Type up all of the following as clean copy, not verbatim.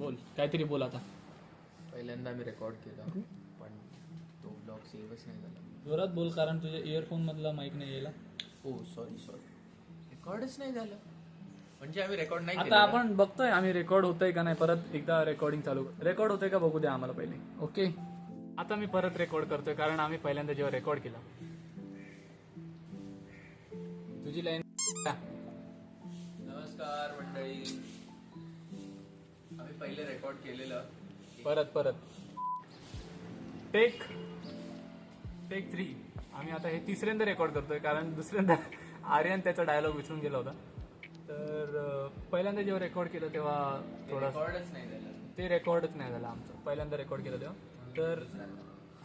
बोल काहीतरी बोल आता. पहिल्यांदा मी रेकॉर्ड केला पण तो ब्लॉग सेव्हच नाही झाला. जोरात बोल कारण तुझ्या इयरफोन मधला माईक नाही यायला. हो सॉरी रेकॉर्डच नाही झालं. म्हणजे आम्ही रेकॉर्ड नाही आता आपण बघतोय आम्ही रेकॉर्ड होतंय का नाही. परत एकदा रेकॉर्डिंग चालू रेकॉर्ड होतंय का बघू द्या आम्हाला पहिले. ओके आता मी परत रेकॉर्ड करतोय कारण आम्ही पहिल्यांदा जेव्हा रेकॉर्ड केला तुझी लाईन. नमस्कार मंडळी. आम्ही पहिले रेकॉर्ड केलेलं परत टेक 3. आम्ही आता हे तिसऱ्यांदा रेकॉर्ड करतोय कारण दुसऱ्यांदा आर्यन त्याचा डायलॉग विसरून गेला होता. तर पहिल्यांदा जेव्हा रेकॉर्ड केलं तेव्हा थोडा रेकॉर्डच नाही झालं. ते रेकॉर्डच नाही झालं आमचं. पहिल्यांदा रेकॉर्ड केलं तेव्हा. तर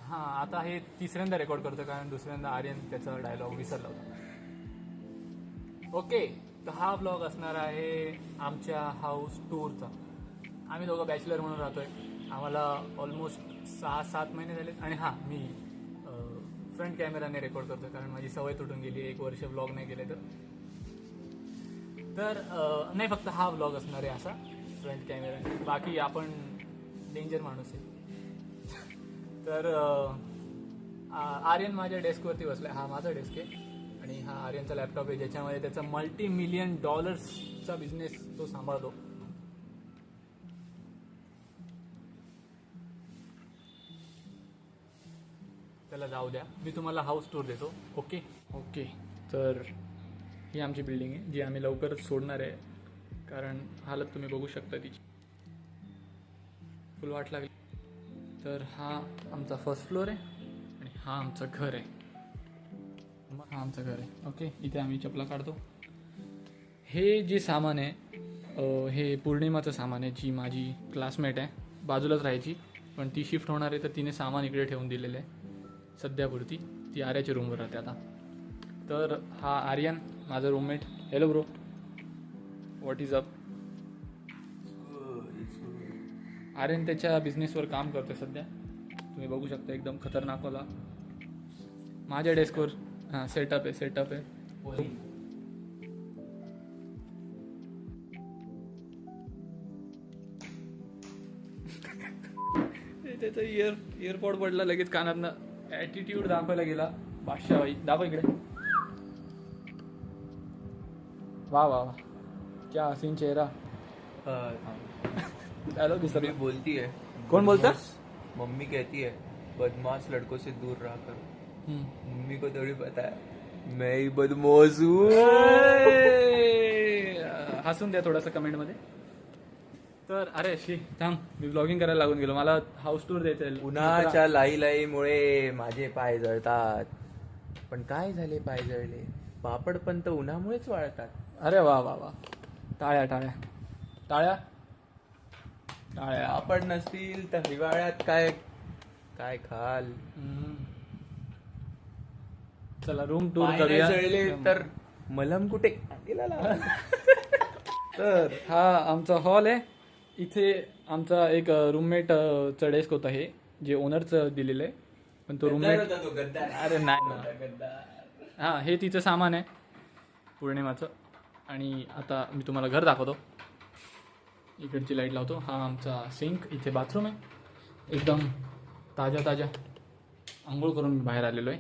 हां आता हे तिसऱ्यांदा रेकॉर्ड करतो कारण दुसऱ्यांदा आर्यन त्याचा डायलॉग विसरला होता. ओके तर हा ब्लॉग असणार आहे आमच्या हाऊस टूरचा. आम्ही दोघं बॅचलर म्हणून राहतोय. आम्हाला ऑलमोस्ट 6-7 महिने झाले. आणि हां मी फ्रंट कॅमेराने रेकॉर्ड करतो कारण माझी सवय तुटून गेली. 1 वर्ष ब्लॉग नाही केले तर नाही फक्त हा ब्लॉग असणार आहे असा फ्रंट कॅमेराने. बाकी आपण डेंजर माणूस आहे. तर आर्यन माझ्या डेस्कवरती बसलाय. हा माझा डेस्क आहे आणि हा आर्यनचा लॅपटॉप आहे ज्याच्यामध्ये त्याचा $multi-million चा बिझनेस तो सांभाळतो. त्याला जाऊ द्या मी तुम्हाला हाऊस टूर देतो. ओके तर ही आमची बिल्डिंग आहे जी आम्ही लवकरच सोडणार आहे कारण हालत तुम्ही बघू शकता तिची फुल वाट लागली. तर हा आमचा फर्स्ट फ्लोअर आहे आणि हा आमचं घर आहे. हा आमचं घर आहे. ओके इथे आम्ही चपला काढतो. हे जे सामान आहे हे पौर्णिमाचं सामान आहे जी माझी क्लासमेट आहे. बाजूलाच राहायची पण ती शिफ्ट होणार आहे तर तिने सामान इकडे ठेवून दिलेलं आहे सध्यापुरती. ती आर्याच्या रूमवर राहते आता. तर हा आर्यन माझा roommate. Hello bro what is up. Aryan त्याच्या बिझनेसवर काम करतोय सध्या. तुम्ही बघू शकता एकदम खतरनाक वाला. माझ्या डेस्कवर हां सेटअप आहे. त्याचा इयरपॉड पडला लगेच कानातनं. ॲटिट्यूड दाखवायला गेला. बादशाहबाई दाखव इकडे. वा क्या हसीन चेहरा. डायलॉग दिसत मम्मी बोलती है. कोण बोलता. मम्मी कहती है बदमाश लड़कों से दूर रहा करो. मम्मी को थोड़ी पता है मैं ही बदमाश हूँ. हसून द्या थोडासा कमेंट मध्ये. तर अरे थांब मी ब्लॉगिंग करायला लागून गेलो. मला हाऊस टूर द्यायचं आहे. उन्हाच्या लाईमुळे माझे पाय जळतात. पण काय झाले पाय जळले. पापड पण तर उन्हामुळेच वाळतात. अरे वा टाळ्या पापड नसतील तर हिवाळ्यात काय खाल. चला रूम टूर पाय करूया. जळले तर मलम कुठे. तर हा आमचा हॉल आहे. इथे आमचा एक रूममेट चा डेस्क होता हे जे ओनरचं दिलेलं आहे पण तो रूममेट अरे नाही हां हे तिचं सामान आहे पौर्णिमाचं. आणि आता मी तुम्हाला घर दाखवतो. इकडची लाईट लावतो. हा आमचा सिंक. इथे बाथरूम आहे एकदम ताजा आंघोळ करून मी बाहेर आलेलो आहे.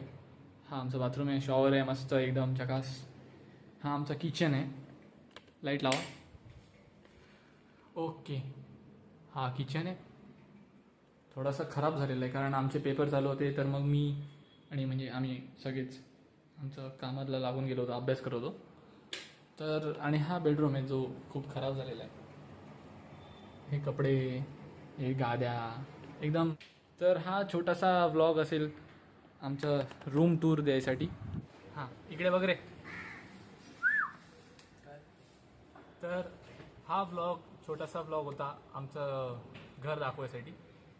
हा आमचं बाथरूम आहे. शॉवर आहे मस्त एकदम चकास. हा आमचा किचन आहे. लाईट लावा. ओके हा किचन आहे. थोडासा खराब झालेला आहे कारण आमचे पेपर चालू होते तर मग मी आणि म्हणजे आम्ही सगळेच आमचं कामाला लागून गेलो होतो अभ्यास करत होतो. तर आणि हा बेडरूम आहे जो खूप खराब झालेला आहे. हे कपडे हे गाद्या एकदम. तर हा छोटासा व्लॉग असेल आमचं रूम टूर द्यायसाठी. हां इकडे बघ रे. तर हा छोटासा व्लॉग होता आमचं घर दाखवायसाठी.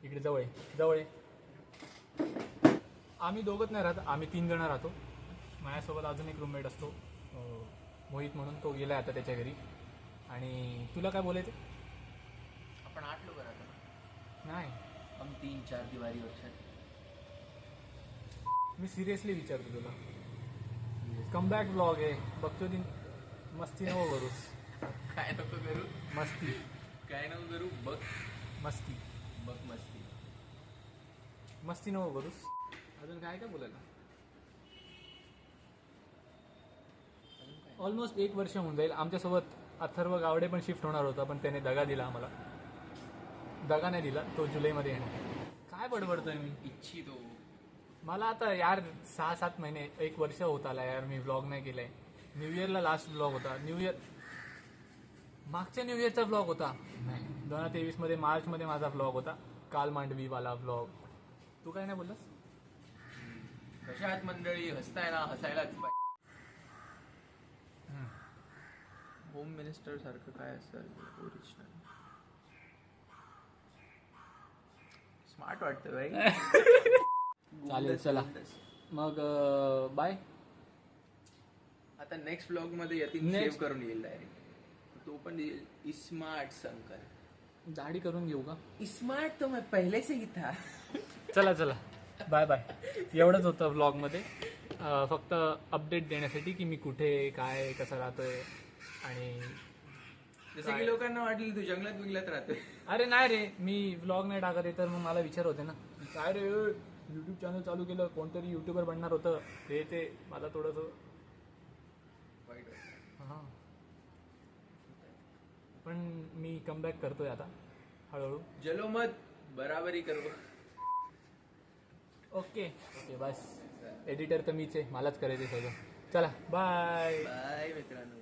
इकडे जवळ आम्ही दोघंच नाही राहत. आम्ही 3 जण राहतो. माझ्यासोबत अजून एक रूममेट असतो मोहित म्हणून. तो गेला आता त्याच्या घरी. आणि तुला काय बोलायचं. आपण 8 लोक राहतो. नाही हम 3-4 दिवारी वर्षात. मी सिरियसली विचारतो तुला. कमबॅक व्लॉग आहे बघतो. दिन मस्ती नको करूस. काय नको करू. मस्ती काय नाव करू? बघ मस्ती बघ मस्ती. मस्ती नको करूस. अजून काय काय बोलायला. ऑलमोस्ट 1 वर्ष होऊन जाईल. आमच्यासोबत अथर्व गावडे पण शिफ्ट होणार होता, पण त्याने दगा दिला आम्हाला. दगा नाही दिला, तो जुलैमध्ये येणार. काय बडबडतोय मी. इच्छितो. मला आता यार 6-7 महिने 1 वर्ष होत आला यार मी व्लॉग नाही केलाय. न्यू इयरला लास्ट व्लॉग होता. मागच्या न्यू इयरचा व्लॉग होता. नाही 2023 मध्ये मार्चमध्ये माझा व्लॉग होता, काल मांडवीवाला व्लॉग. तू काय नाही बोललास? कशा आहात मंडळी? हसताय ना, हसायलाच पाहिजे. होम मिनिस्टर सारखं काय असेल ओरिजिनल. स्मार्ट वाटतं भाई. चालेल चला मग बाय. आता नेक्स्ट ब्लॉग मध्ये यतीन Next. सेव्ह करून येईल डायरेक्ट. तो पण येईल स्मार्ट शंकर. दाढी करून घेऊ का? स्मार्ट तो मैं पहले से ही था. चला चला बाय बाय. एवढंच होतं व्लॉगमध्ये. फक्त अपडेट देण्यासाठी की मी कुठे काय कसं राहतोय. आणि जसं की लोकांना वाटलं तू जंगलात बिंगलात राहतोय. अरे नाही रे, मी व्लॉग नाही टाकत आहे तर मग मला विचार होते ना काय रे यूट्यूब चॅनल चालू केलं, कोणतरी युट्यूबर बनणार होतं, ते मला थोडंसं वाईट वाटतं. हां. पण मी कमबॅक करतोय आता हळूहळू. जलो मत बराबरी करो. ओके ओके बस. एडिटर तर मीच आहे, मलाच करायचं सगळं. चला बाय. बाय मित्रांनो.